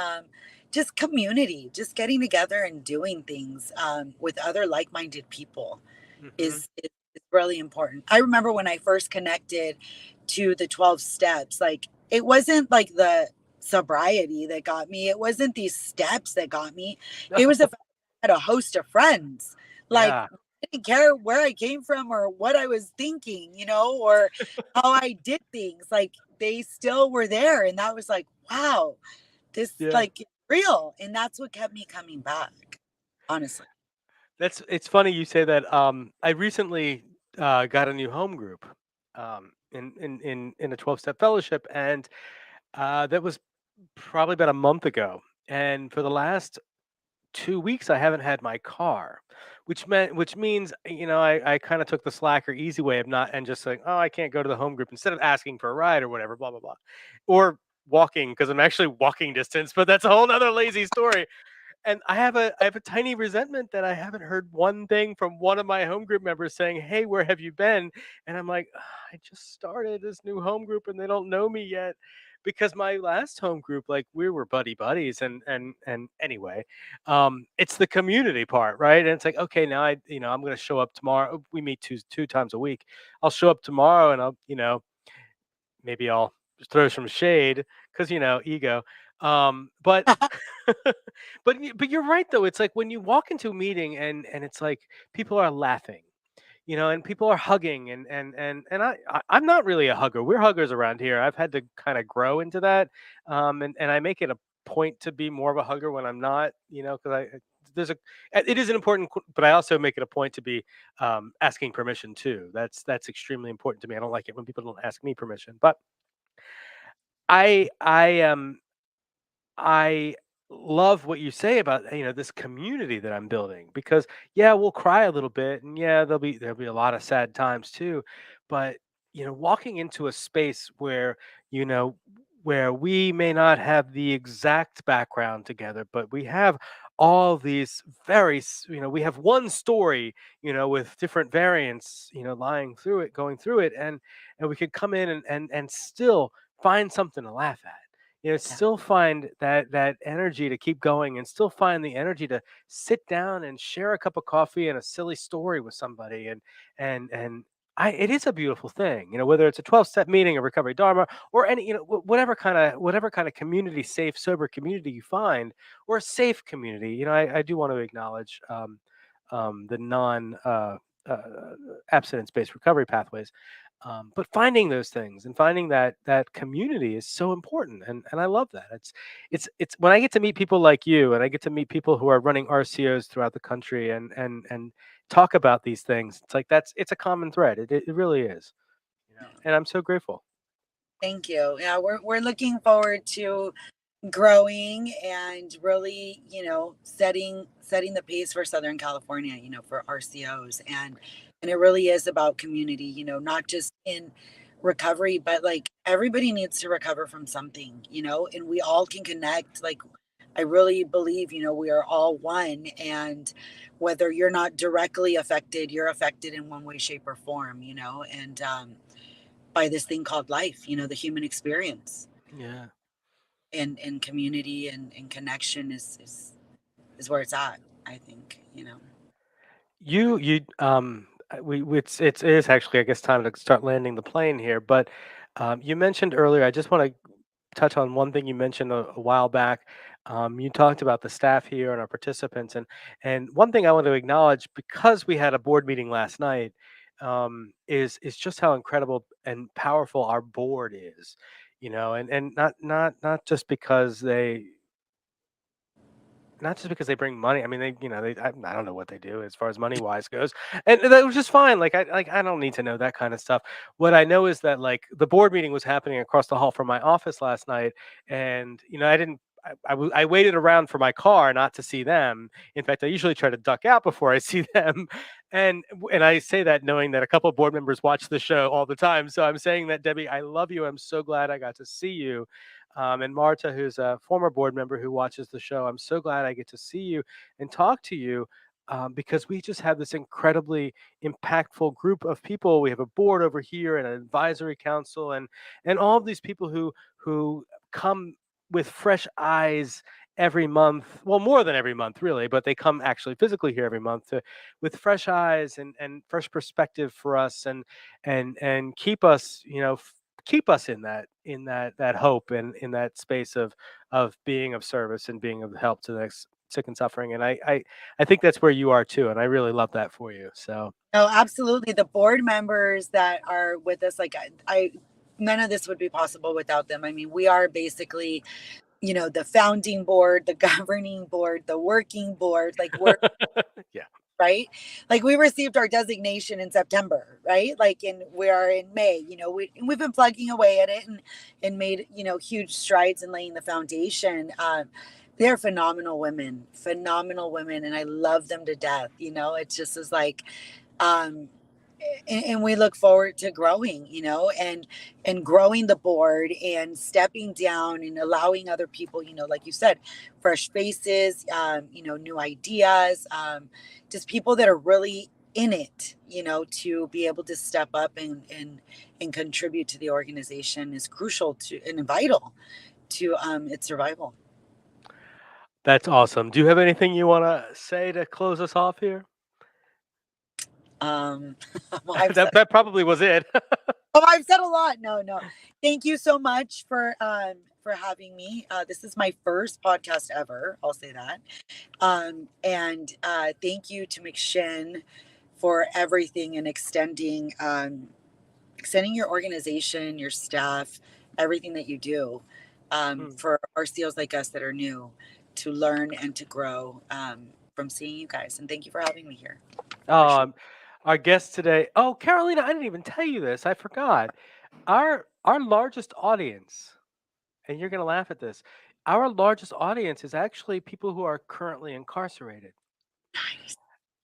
just community, just getting together and doing things with other like minded people Hmm. is really important. I remember when I first connected to the 12 steps, like it wasn't like the sobriety that got me, it wasn't these steps that got me. It was the No, fact that I had a host of friends. Like, yeah, I didn't care where I came from or what I was thinking, or how I did things. Like, they still were there. And that was like, wow, this yeah. like real. And that's what kept me coming back, honestly. It's funny you say that. I recently got a new home group, in a 12-step fellowship, and that was probably about a month ago. And for the last 2 weeks, I haven't had my car, which means I kind of took the slack or easy way of not and just saying, oh, I can't go to the home group instead of asking for a ride or whatever, blah blah blah, or walking because I'm actually walking distance, but that's a whole nother lazy story. And I have a tiny resentment that I haven't heard one thing from one of my home group members saying, "Hey, where have you been?" And I'm like, I just started this new home group and they don't know me yet." Because my last home group, like we were buddy buddies, and anyway, it's the community part, right? And it's like, okay, now I'm going to show up tomorrow. We meet two times a week. I'll show up tomorrow, and maybe I'll just throw some shade because ego. But but you're right though. It's like when you walk into a meeting and it's like people are laughing, and people are hugging, and I'm not really a hugger. We're huggers around here. I've had to kind of grow into that, and I make it a point to be more of a hugger when I'm not, because there's a it is an important, but I also make it a point to be asking permission too. That's extremely important to me. I don't like it when people don't ask me permission, but I I love what you say about this community that I'm building because yeah, we'll cry a little bit and yeah, there'll be a lot of sad times too, but walking into a space you know where we may not have the exact background together, but we have all these we have one story, with different variants, lying through it, going through it, and we could come in and still find something to laugh at, Yeah. still find that energy to keep going and still find the energy to sit down and share a cup of coffee and a silly story with somebody, and it is a beautiful thing, whether it's a 12-step meeting, a recovery dharma, or any, whatever kind of community, safe, sober community you find, or a safe community. I do want to acknowledge the non uh, abstinence-based recovery pathways, but finding those things and finding that community is so important, and I love that. It's when I get to meet people like you, and I get to meet people who are running RCOs throughout the country, and talk about these things. It's like it's a common thread. It really is, Yeah. and I'm so grateful. Thank you. Yeah, we're looking forward to growing and really, setting the pace for Southern California, for RCOs. And it really is about community, not just in recovery, but like everybody needs to recover from something, and we all can connect. Like, I really believe, we are all one, and whether you're not directly affected, you're affected in one way, shape, or form, and by this thing called life, the human experience, Yeah. and community and connection is where it's at, I think, You it's it is actually, I guess, time to start landing the plane here, but You mentioned earlier, I just want to touch on one thing you mentioned a while back. You talked about the staff here and our participants, and one thing I want to acknowledge because we had a board meeting last night is just how incredible and powerful our board is, and not just because they bring money. I mean, I don't know what they do as far as money wise goes, and that was just fine. I don't need to know that kind of stuff. What I know is that like the board meeting was happening across the hall from my office last night, and I didn't. I waited around for my car not to see them. In fact, I usually try to duck out before I see them, and I say that knowing that a couple of board members watch the show all the time. So I'm saying that, Debbie, I love you. I'm so glad I got to see you, and Marta, who's a former board member who watches the show, I'm so glad I get to see you and talk to you because we just have this incredibly impactful group of people. We have a board over here and an advisory council, and all of these people who come with fresh eyes every month. Well, more than every month, really, but they come actually physically here every month with fresh eyes and fresh perspective for us and keep us, keep us in that hope and in that space of being of service and being of help to the next sick and suffering. And I think that's where you are too, and I really love that for you. So No, absolutely. The board members that are with us, like I none of this would be possible without them. I mean, we are basically, the founding board, the governing board, the working board. Like we're yeah. right. Like we received our designation in September, right? Like, and we are in May. We've been plugging away at it and made huge strides in laying the foundation. They're phenomenal women, and I love them to death. It's just as like um and we look forward to growing, and growing the board and stepping down and allowing other people, like you said, fresh faces, new ideas, just people that are really in it, to be able to step up and contribute to the organization is crucial to and vital to its survival. That's awesome. Do you have anything you want to say to close us off here? um well, I've that said that probably was it. Oh, I've said a lot. No, no. Thank you so much for having me. This is my first podcast ever. I'll say that. And thank you to McShin for everything and extending your organization, your staff, everything that you do Hmm. for RCOs like us that are new to learn and to grow from seeing you guys. And thank you for having me here. I appreciate um, our guest today. Oh, Carolina, I didn't even tell you this. I forgot. Our largest audience, and you're gonna laugh at this. Our largest audience is actually people who are currently incarcerated. it. Nice.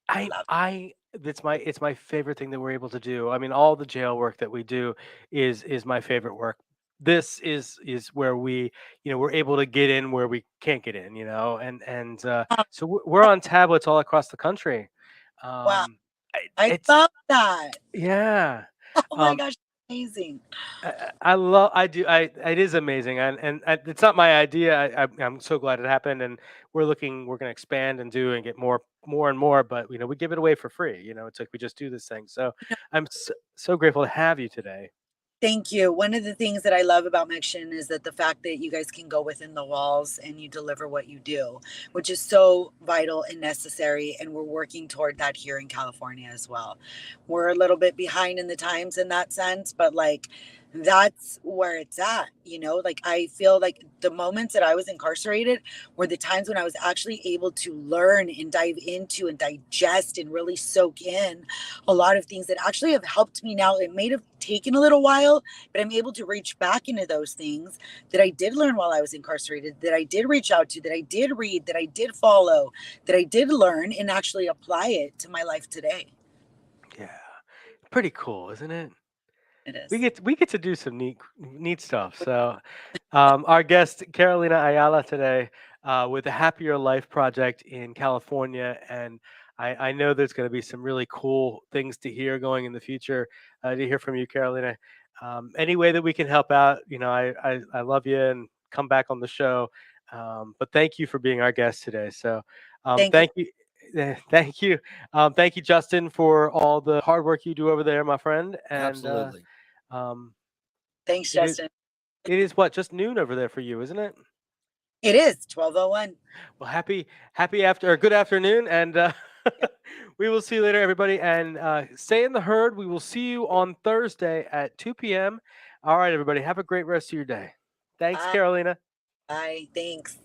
I I love I it's my favorite thing that we're able to do. I mean, all the jail work that we do is my favorite work. This is where we're able to get in where we can't get in, and it. so we're on tablets all across the country. Wow. I It's love that. yeah. Oh my Um, gosh, amazing. I love I do I it is amazing, and it's not my idea. I'm so glad it happened, and we're going to expand and do and get more and more, but we give it away for free. It's like we just do this thing. So I'm so grateful to have you today. Thank you. One of the things that I love about Miction is that the fact that you guys can go within the walls and you deliver what you do, which is so vital and necessary. And we're working toward that here in California as well. We're a little bit behind in the times in that sense, but like that's where it's at. Like I feel like the moments that I was incarcerated were the times when I was actually able to learn and dive into and digest and really soak in a lot of things that actually have helped me now. It may have taken a little while, but I'm able to reach back into those things that I did learn while I was incarcerated, that I did reach out to, that I did read, that I did follow, that I did learn and actually apply it to my life today. Yeah, pretty cool, isn't it? It We is. get we get to do some neat stuff. So, our guest Carolina Ayala today with the Happier Life Project in California, and I know there's going to be some really cool things to hear going in the future. To hear from you, Carolina. Any way that we can help out, I love you and come back on the show. But thank you for being our guest today. So, Thank you. thank you. Thank you. Thank you, Justin, for all the hard work you do over there, my friend. And Absolutely. um, Thanks, It is. Justin. It is what, just noon over there for you, isn't it? It is 12:01. Well, happy after or good afternoon, and Yep. we will see you later, everybody. And stay in the herd. We will see you on Thursday at 2 p.m. All right, everybody. Have a great rest of your day. Thanks, Bye. Carolina. Bye. Thanks.